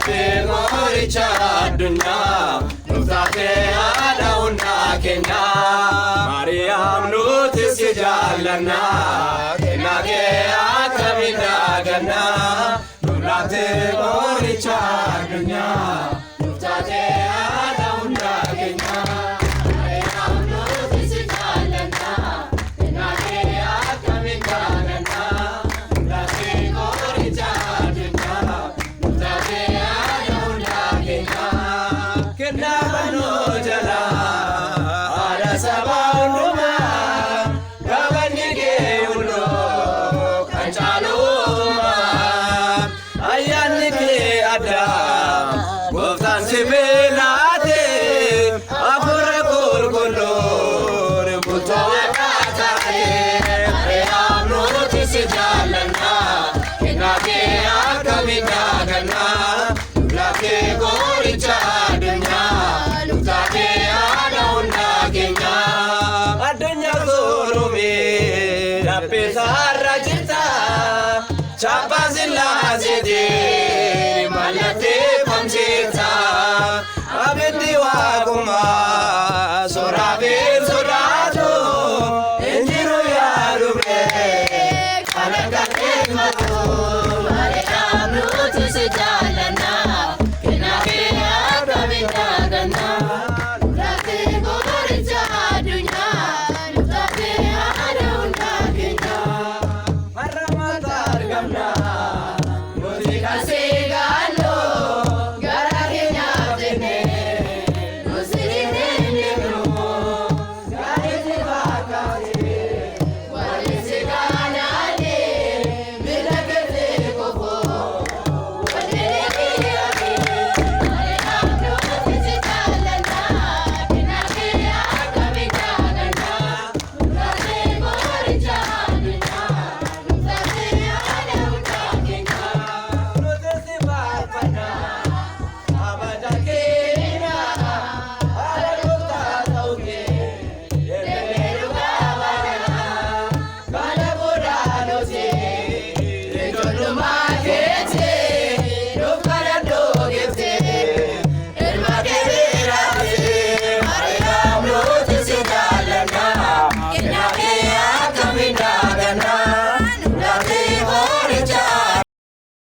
moricha dunya nutate adauna kenya Mariam nutis jalana kenage akamina gana nutate moricha dunya nutate adauna kenya Mariam nutis jalana kenage akamina gana nutate moricha dunya nutate adauna kenya kenapa no jala ada sabanduma kabanyige ulo kancaluma ayanike ada goftan sibelate afure kurkulur butoakate amno tisijalana kenake akamina gana lake goricha dunya lutate adauna kenya adanya zorome rapesara jita chapa zilla zede malate